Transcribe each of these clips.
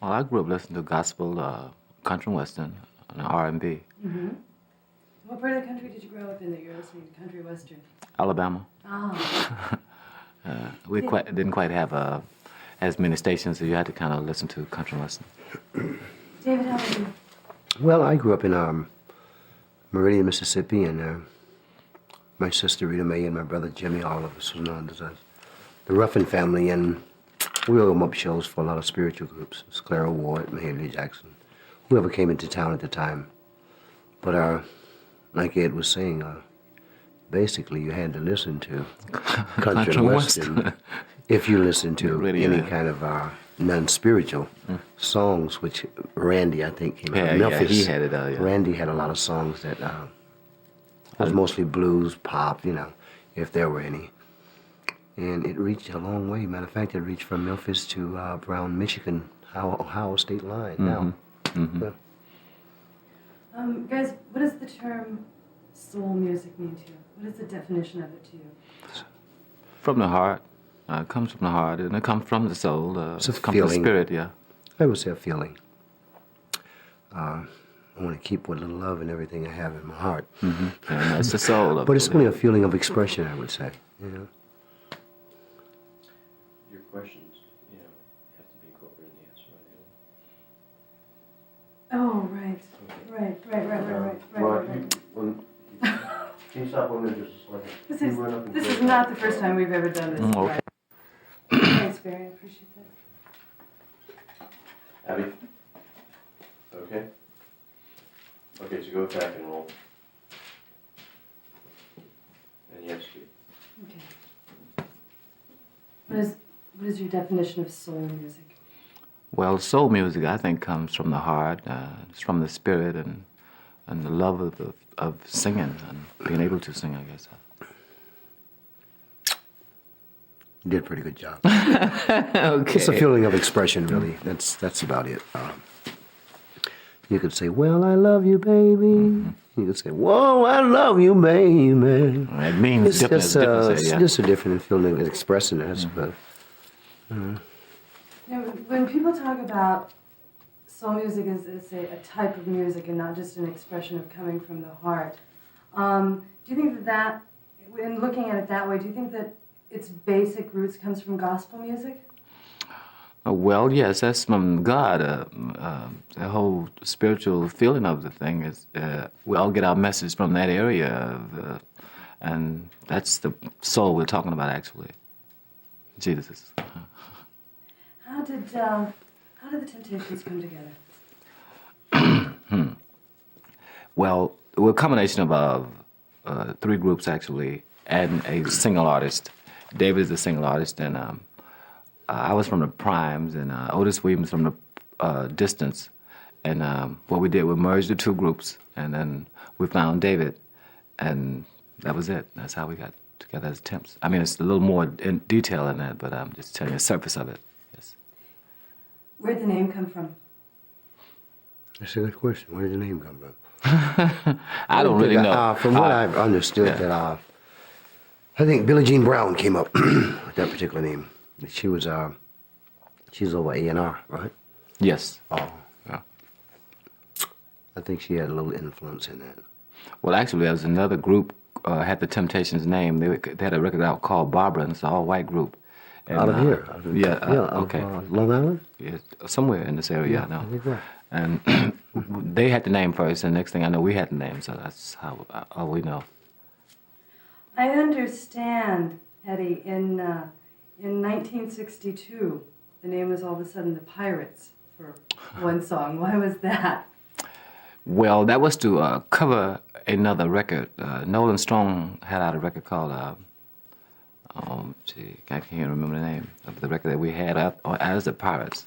Well, I grew up listening to gospel, country and western, and R&B. Mm-hmm. What part of the country did you grow up in that you're listening to country western? Alabama. Oh. We didn't quite have as many stations, so you had to kind of listen to country and western. David, how about you? Well, I grew up in Meridian, Mississippi, and my sister Rita Mae and my brother Jimmy, all of us was known as the Ruffin family, and we would warm up shows for a lot of spiritual groups. It's Clara Ward, Mahalia Jackson, whoever came into town at the time. But like Ed was saying, basically you had to listen to country and western if you listened to really, any kind of non-spiritual songs, which Randy, I think, came from Memphis. Yeah, he had it. Yeah. Randy had a lot of songs that was mostly blues, pop, if there were any. And it reached a long way. Matter of fact, it reached from Memphis to around Michigan, Ohio state line now. Mm-hmm. Yeah. Guys, what does the term soul music mean to you? What is the definition of it to you? From the heart. It comes from the heart, and it comes from the soul. It's a it comes from the feeling. spirit, yeah. I would say a feeling. I want to keep what little love and everything I have in my heart. Mm-hmm. And it's the soul of But it's it. only a feeling of expression, I would say. Your questions, have to be incorporated in the answer, right? Oh, right. Right. Can you stop one minute just a second? This is not the first time we've ever done this. Okay. Right. Thanks, Barry. I appreciate that. Abby? Okay? Okay, so go back and roll. And yes, Steve. Okay. What is your definition of soul music? Well, soul music, I think, comes from the heart. It's from the spirit and the love of singing and being able to sing, I guess. You did a pretty good job. Okay. It's a feeling of expression, really. That's about it. You could say, "Well, I love you, baby." You could say, "Whoa, I love you, baby." It means It's different. just, different, yeah. just a different feeling of expressing it, I suppose. When people talk about soul music as a type of music and not just an expression of coming from the heart, do you think that, in looking at it that way, do you think that its basic roots comes from gospel music? Well, yes, that's from God. The whole spiritual feeling of the thing is we all get our message from that area, and that's the soul we're talking about, actually. Jesus. How did the Temptations come together? Well, we're a combination of three groups, actually, and a single artist. David is a single artist, and I was from the Primes, and Otis Williams from the Distance. And what we did, we merged the two groups, and then we found David, and that was it. That's how we got together as Temps. I mean, it's a little more in detail in that, but I'm just telling you the surface of it. Yes. Where'd the name come from? That's a good question. Where did the name come from? I don't really know. From what I've understood, that I think Billie Jean Brown came up with that particular name. She was she's over A&R, right? Yes. Oh, yeah. I think she had a little influence in that. Well, actually, there was another group had the Temptations name. They had a record out called Barbara, and it's an all-white group. And, Out of here. Okay. Long Island? Yeah, somewhere in this area, I know. I think right. And they had the name first, and next thing I know, we had the name, so that's how all we know. I understand, Eddie, in 1962, the name was all of a sudden the Pirates for one song. Why was that? Well, that was to cover another record. Nolan Strong had out a record called, I can't remember the name of the record that we had out as the Pirates.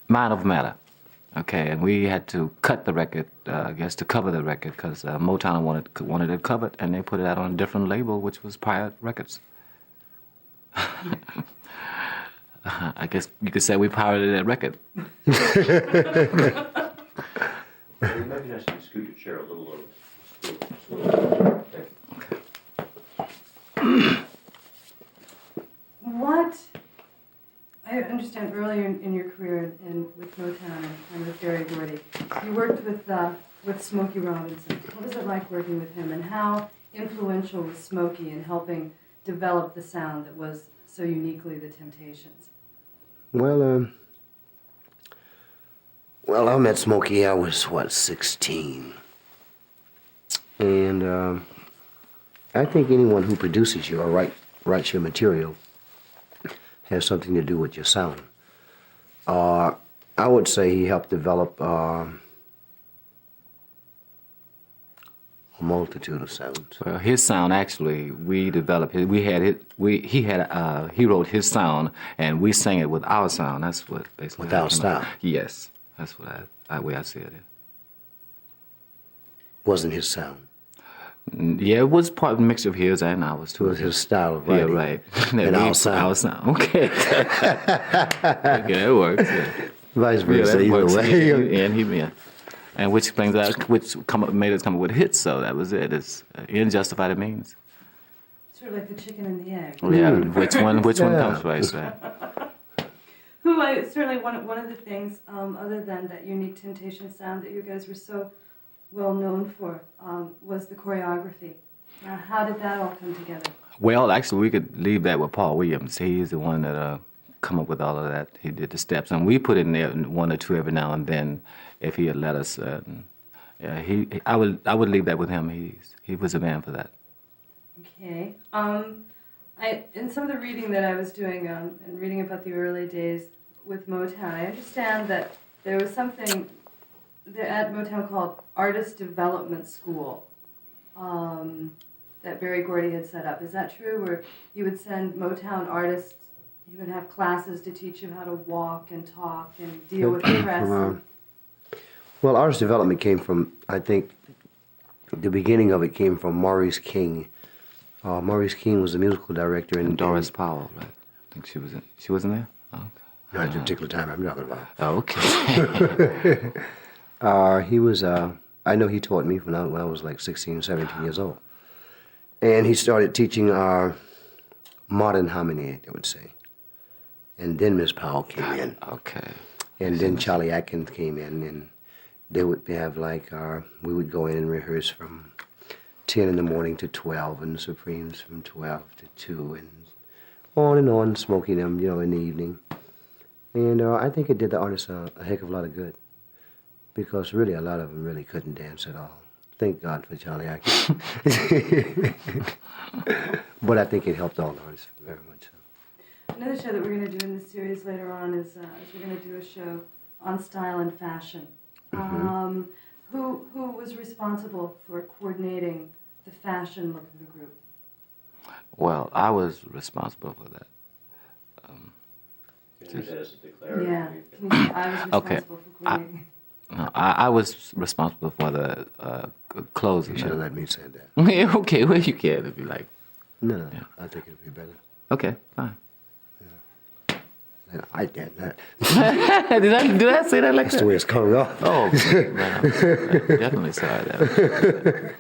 Mind of Matter. Okay, and we had to cut the record, I guess, to cover the record, because Motown wanted it covered, and they put it out on a different label, which was Pirate Records. I guess you could say we pirated that record. Maybe I should scoot your chair a little over. What? I understand earlier in your career with Motown and with Berry Gordy, you worked with Smokey Robinson. What was it like working with him, and how influential was Smokey in helping develop the sound that was so uniquely the Temptations? Well, I met Smokey, I was, 16. And I think anyone who produces you or writes your material has something to do with your sound. I would say he helped develop a multitude of sounds. Well, his sound actually, we developed it. He wrote his sound, and we sang it with our sound. That's what basically. With our style. Yes, that's what the way I see it. Wasn't his sound. Yeah, it was part of a mixture of his and ours It too. was his style of Yeah, writing. right. And our sound. Our sound. Okay. Okay, that works. Yeah. Vice Yeah, versa, that either works. way. Yeah, and and which explains that, made us come up with hits. So that was it. It's unjustified means. Sort of like the chicken and the egg. Yeah, which one Yeah. comes first? Right? Who I certainly one of the things other than that unique Temptation sound that you guys were so well known for was the choreography. Now, how did that all come together? Well, actually, we could leave that with Paul Williams. He's the one that come up with all of that. He did the steps, and we put in there one or two every now and then, if he had let us. Yeah, I would leave that with him. He was a man for that. Okay. In some of the reading that I was doing and reading about the early days with Motown, I understand that there was something at Motown called Artist Development School that Berry Gordy had set up. Is that true? Where you would send Motown artists, you would have classes to teach you how to walk and talk and deal with the press. Well, artist development came from, I think, the beginning of it came from Maurice King. Maurice King was the musical director. And Doris Powell, right? I think she was in. She wasn't there. Oh, okay. Not at a particular time I'm talking about. Oh, okay. He was, I know he taught me when I was like 16, 17 years old. And he started teaching modern harmony, I would say. And then Miss Powell came in. Okay. And then Charlie Atkins came in, and they would have like, we would go in and rehearse from 10 in the morning to 12, and the Supremes from 12 to 2, and on, smoking them, in the evening. And I think it did the artists a heck of a lot of good, because really a lot of them really couldn't dance at all. Thank God for Charlie Atkins. But I think it helped all the artists very much. Another show that we're going to do in this series later on is we're going to do a show on style and fashion. Who was responsible for coordinating the fashion look of the group? Well, I was responsible for that. Can you use that as a declarative? Yeah. Can you say I was Okay. responsible for coordinating? No, I was responsible for the clothes. You should have let me say that. Yeah, okay, well, you can if you like. No, I think it would be better. Okay, fine. I did that. did I say that like That's that? the way it's coming off. Oh, well, definitely sorry that.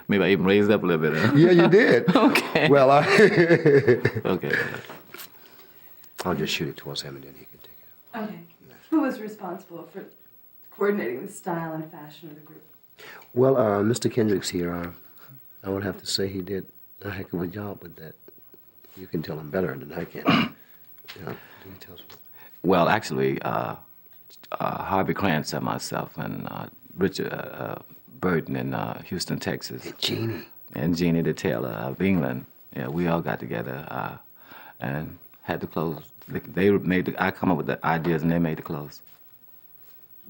Maybe I even raised up a little bit. Huh? Yeah, you did. Okay. Well, Okay. I'll just shoot it towards him and then he can take it. Okay. Who was responsible for coordinating the style and fashion of the group? Well, Mr. Kendricks here, I would have to say he did a heck of a job with that. You can tell him better than I can. Yeah, details. Well, actually, Harvey Krantz and myself and Richard Burton in Houston, Texas. Jeannie. And Jeannie the Taylor of England. Yeah, we all got together and had the clothes. I come up with the ideas and they made the clothes.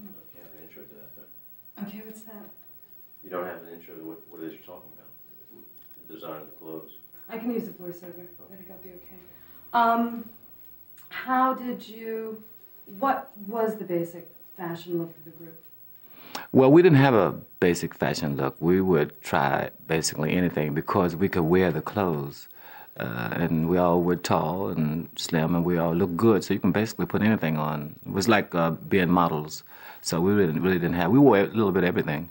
I don't know if you have an intro to that, though. Okay, what's that? You don't have an intro to what it is you're talking about. The design of the clothes. I can use a voiceover. I think I'll be okay. What was the basic fashion look of the group? Well, we didn't have a basic fashion look. We would try basically anything because we could wear the clothes. And we all were tall and slim, and we all looked good, so you can basically put anything on. It was like being models. So we really didn't have, we wore a little bit of everything.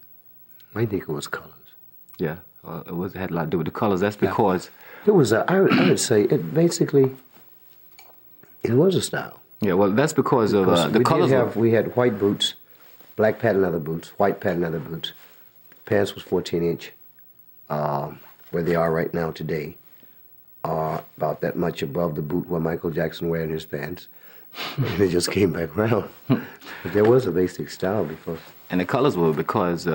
I think it was colors. Yeah, it had a lot to do with the colors. That's because, It was, I would say, it basically, it was a style. Yeah, well, that's because of Because the we colors. did have, we had white boots, black patent leather boots, white patent leather boots. Pants was 14-inch, where they are right now today. About that much above the boot where Michael Jackson wearing his pants. And it just came back around. But there was a basic style because... And the colors were because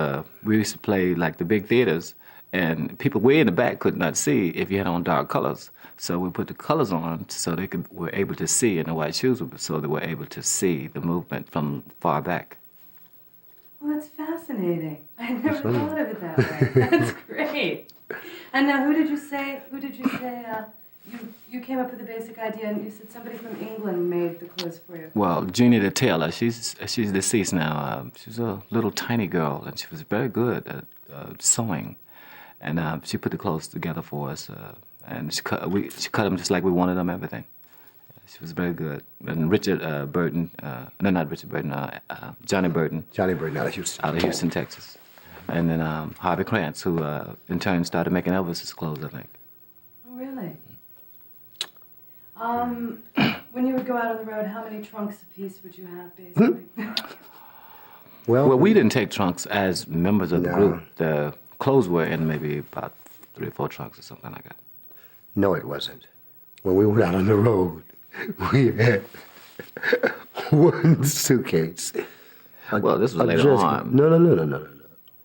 we used to play like the big theaters, and people way in the back could not see if you had on dark colors. So we put the colors on so they were able to see, and the white shoes so they were able to see the movement from far back. Well, that's fascinating. I never thought of it that way. That's great. And now, who did you say you came up with the basic idea, and you said somebody from England made the clothes for you? Well, Jeannie the tailor, she's deceased now. She was a little tiny girl, and she was very good at sewing. And she put the clothes together for us, and she cut them just like we wanted them, everything. She was very good. And Richard Burton, no, not Richard Burton, Johnny Burton. Johnny Burton out of Houston. Out of Houston, Texas. And then Harvey Krantz, who in turn started making Elvis's clothes, I think. Oh, really? When you would go out on the road, how many trunks apiece would you have, basically? Well, we didn't take trunks as members of the No. group. The clothes were in maybe about 3 or 4 trunks or something like that. No, it wasn't. When we went out on the road, we had one suitcase. Well, this was A later dress- on. No.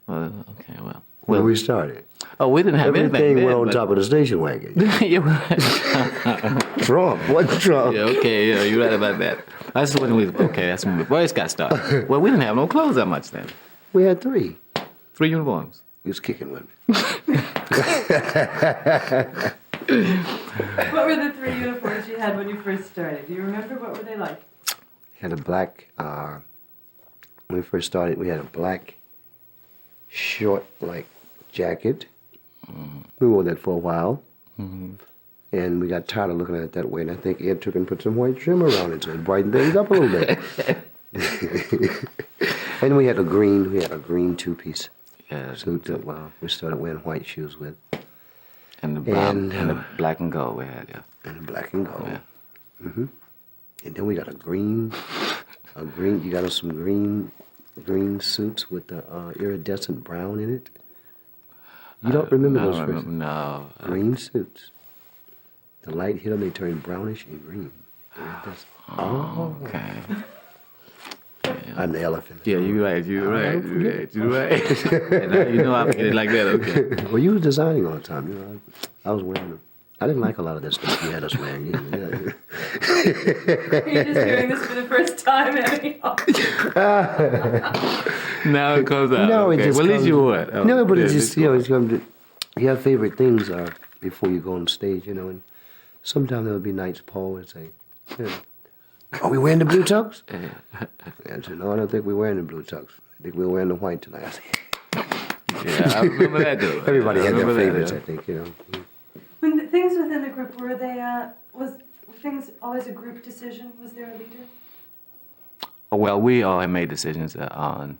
Okay, well. When we started. Oh, we didn't have Everything anything went then, on but- top of the station wagon. Yeah, well, Trump, what Trump? yeah, okay, yeah, you're right about that. That's when that's when we first got started. Well, we didn't have no clothes that much then. We had 3. 3 uniforms. He was kicking women. What were the 3 uniforms you had when you first started? Do you remember? What were they like? Had a black, when we first started, we had a black short, like, jacket. We wore that for a while. And we got tired of looking at it that way, and I think Ed took and put some white trim around it to brighten things up a little bit. And we had a green 2-piece Yeah, suit that we started wearing white shoes with, and the brown, and, and the black and gold we had, yeah. and black and gold. Yeah. And then we got you got us some green suits with the iridescent brown in it. You don't remember I those don't first? remember, no. Green suits. The light hit them, they turned brownish and green. Oh, Okay. I'm the elephant. Yeah, you're right. You're right. And now you know I forget it like that. Okay. Well, you was designing all the time. You know, I was wearing them. I didn't like a lot of that stuff you had us wearing. You know. You're just hearing this for the first time, Emmy. Now it comes out. No, okay. it just Well, at least comes- you would. Oh, No, but yeah, it's at just, least you know, it's come to, you have favorite things before you go on stage, you know, and sometimes there would be nights Paul would say, yeah, are we wearing the blue tux? And I said, no, I don't think we're wearing the blue tux. I think we're wearing the white tonight. I said, Yeah, I remember that though. everybody I had their remember that, favorites, yeah. I think, you know. When the things within the group, were things always a group decision? Was there a leader? Oh, well, we all had made decisions on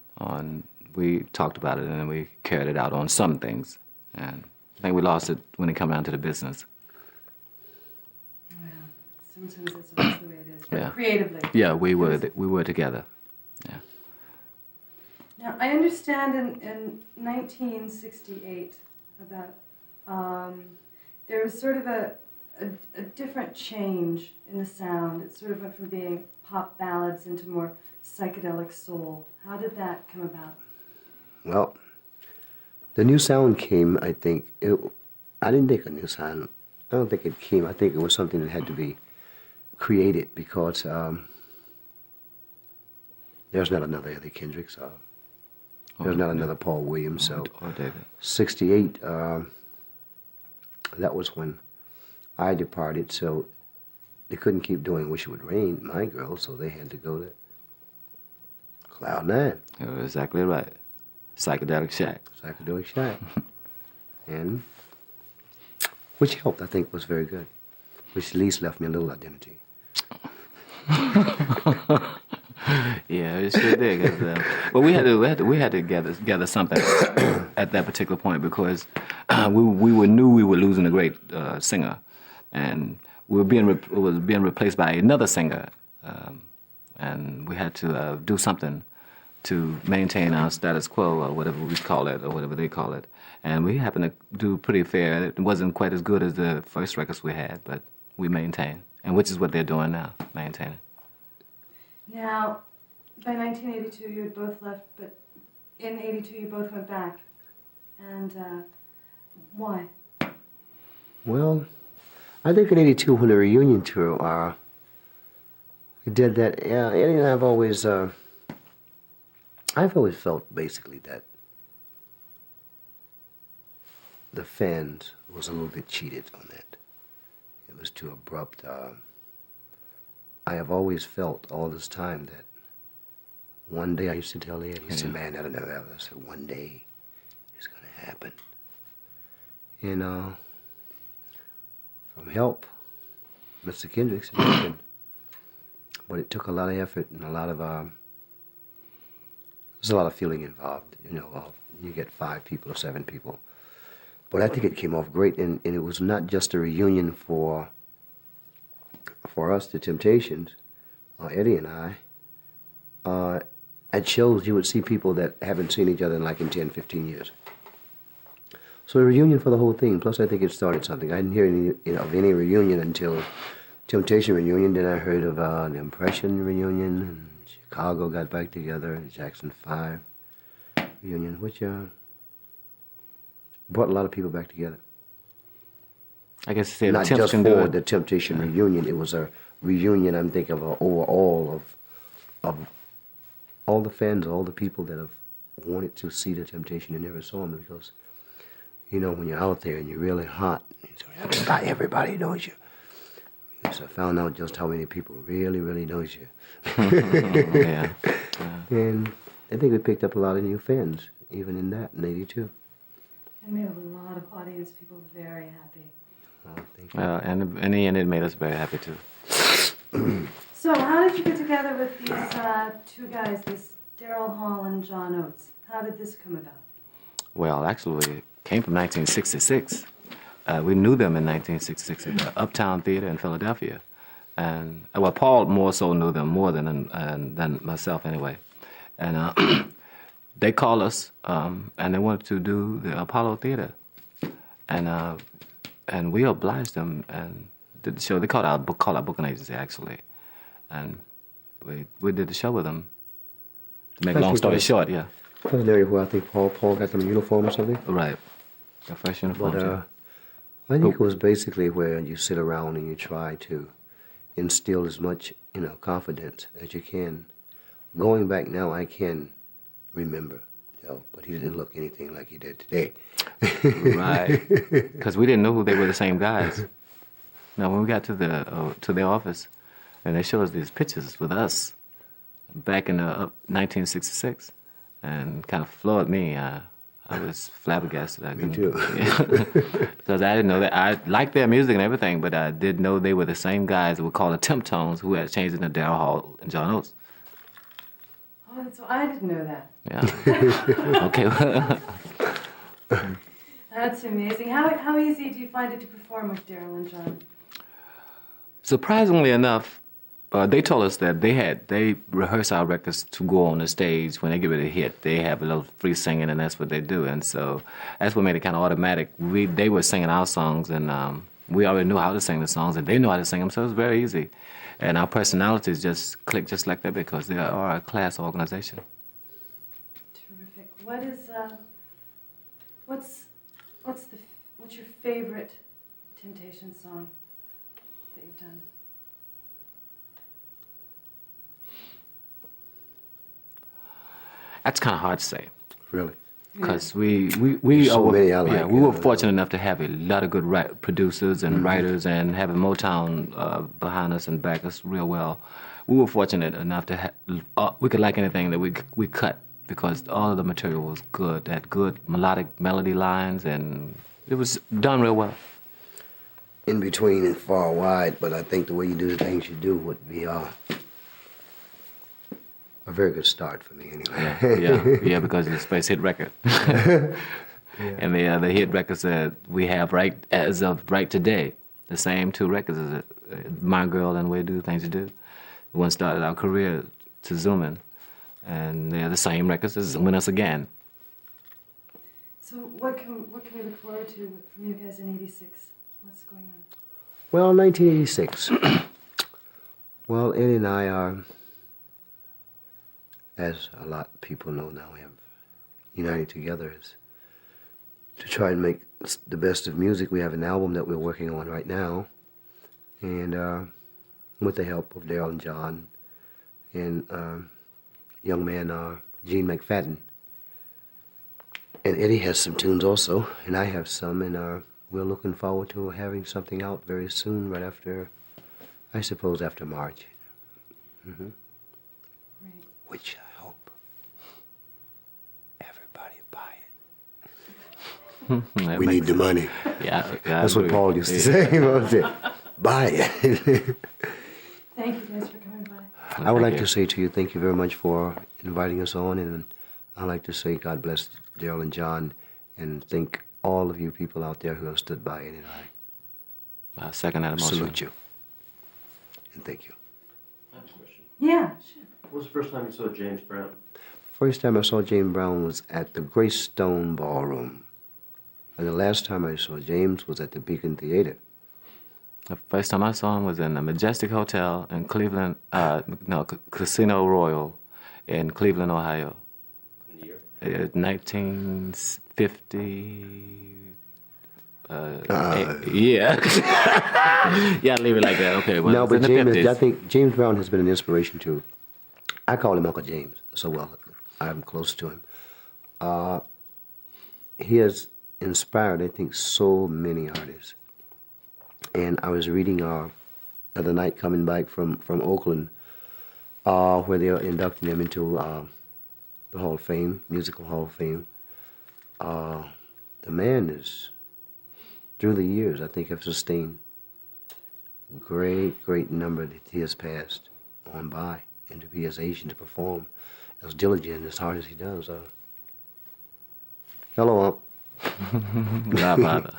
we talked about it and then we carried it out on some things, and I think we lost it when it came down to the business. Well, sometimes that's always the way it is. But Yeah. creatively. Yeah, we were together. Yeah. Now, I understand in 1968 about there was sort of a different change in the sound. It sort of went from being pop ballads into more psychedelic soul. How did that come about? Well, the new sound came, I think, I didn't think a new sound, I don't think it came, I think it was something that had to be created because there's not another Eddie Kendricks, there's not another Paul Williams, so Or David. 68, that was when I departed, so they couldn't keep doing Wish It Would Rain, My Girl, so they had to go to Cloud 9. You're exactly right. Psychedelic Shack. Psychedelic Shack. And which helped, I think, was very good. Which at least left me a little identity. Yeah, it sure did. 'Cause, well, we had to gather something at that particular point because we knew we were losing a great singer, and we were being replaced by another singer and we had to do something to maintain our status quo, or whatever we call it, or whatever they call it. And we happened to do pretty fair. It wasn't quite as good as the first records we had, but we maintained, and which is what they're doing now, maintaining. Now, by 1982, you had both left, but in 82, you both went back. And why? Well, I think in '82 when the reunion tour, we did that. Yeah, Eddie and I've always felt basically that the fans was a little bit cheated on that. It was too abrupt. I have always felt all this time that one day, I used to tell Ed, he said, man, that'll never happen. I said, one day it's going to happen. And from help, Mr. Kendricks, it happened. But it took a lot of effort and a lot of, there's a lot of feeling involved. You know, you get 5 people or 7 people. But I think it came off great, and it was not just a reunion for us, the Temptations, Eddie and I. At shows, you would see people that haven't seen each other in 10, 15 years. So a reunion for the whole thing. Plus, I think it started something. I didn't hear of any reunion until Temptation reunion. Then I heard of the Impression reunion, and Chicago got back together, the Jackson 5 reunion, which brought a lot of people back together. I guess you say Not the Temps just can do for it. the Temptation reunion. It was a reunion, I'm thinking, of overall of all the fans, all the people that have wanted to see the Temptation and never saw them, because, you know, when you're out there and you're really hot, everybody knows you. So I found out just how many people really, really knows you. Yeah. And I think we picked up a lot of new fans, even in that, in '82. It made a lot of audience people very happy. Oh, thank you. And in the end, it made us very happy too. So how did you get together with these 2 guys, this Daryl Hall and John Oates? How did this come about? Well, actually, it came from 1966. We knew them in 1966 at the Uptown Theater in Philadelphia. And, well, Paul more so knew them more than myself anyway. And they called us, and they wanted to do the Apollo Theater. And we obliged them and did the show. They called our booking agency, actually. And we did the show with them. To make a long story short, yeah. That was an area where I think Paul got them a uniform or something. Right. The first uniform, But I think it was basically where you sit around and you try to instill as much, confidence as you can. Going back now, I can remember, but he didn't look anything like he did today. Right. Because we didn't know who they were, the same guys. Now, when we got to their office, and they showed us these pictures with us back in 1966, and kind of floored me. I was flabbergasted. Me too. Because I didn't know that. I liked their music and everything, but I didn't know they were the same guys that were called the Temptones, who had changed into Daryl Hall and John Oates. Oh, so I didn't know that. Yeah. Okay. That's amazing. How easy do you find it to perform with Daryl and John? Surprisingly enough, they told us that they rehearse our records to go on the stage when they give it a hit. They have a little free singing, and that's what they do. And so that's what made it kind of automatic. They were singing our songs, and we already knew how to sing the songs, and they knew how to sing them, so it was very easy. And our personalities just clicked just like that because they are a class organization. Terrific. What is what's your favorite Temptation song that you've done? That's kind of hard to say. Really? Because we So many I like, we were fortunate enough to have a lot of good producers and writers, and having Motown behind us and back us real well. We were fortunate enough to we could like anything that we cut, because all of the material was good. Had good melodic melody lines, and it was done real well. In between and far wide, but I think the way you do the things you do would be a very good start for me anyway. Yeah, because it's space hit record. And the hit records that we have right as of right today, the same 2 records as My Girl and Way Do Things You Do. We once started our career to Zooming, and they're the same records as Zooming Us Again. So what can we look forward to from you guys in '86? What's going on? Well, 1986. Well, Eddie and I are, as a lot of people know now, we have united together as to try and make the best of music. We have an album that we're working on right now, and with the help of Daryl and John and young man Gene McFadden. And Eddie has some tunes also, and I have some, and we're looking forward to having something out very soon, right after, I suppose, after March. Mm-hmm. Great. Which I hope everybody buy it. That We makes need the money. Yeah, That's what Paul used to say. Buy it. Thank you guys for coming by. I would like you. to say to you, thank you very much for inviting us on, and I'd like to say God bless Daryl and John, and thank all of you people out there who have stood by it, and I Second that emotion. salute you. And thank you. I have a question. Yeah, sure. What was the first time you saw James Brown? First time I saw James Brown was at the Greystone Ballroom. And the last time I saw James was at the Beacon Theater. The first time I saw him was in the Majestic Hotel in Cleveland, Casino Royal in Cleveland, Ohio. In the year? 1950. Yeah. Yeah, leave it like that. Okay. Well, No, it's but in the James, 50s. I think James Brown has been an inspiration too. I call him Uncle James, so well, I'm close to him. He has inspired, I think, so many artists. And I was reading the other night coming back from Oakland, where they are inducting him into the Hall of Fame, Musical Hall of Fame. The man is, through the years, I think have sustained great number that he has passed on by, and to be as Asian to perform as diligent and as hard as he does. Hello, Unc. Godfather.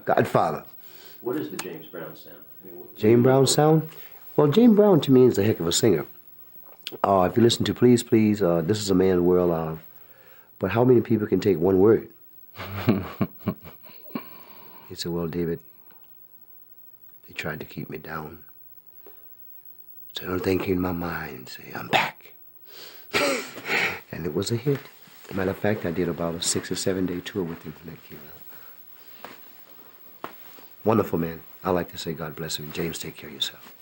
Godfather. What is the James Brown sound? I mean, James Brown sound? Well, James Brown to me is a heck of a singer. If you listen to Please Please, this is a man's world, but how many people can take one word? He said, well, David, they tried to keep me down. So don't think in my mind, say, I'm back. And it was a hit. Matter of fact, I did about a 6 or 7 day tour with him when that came out. Wonderful man. I like to say God bless him. James, take care of yourself.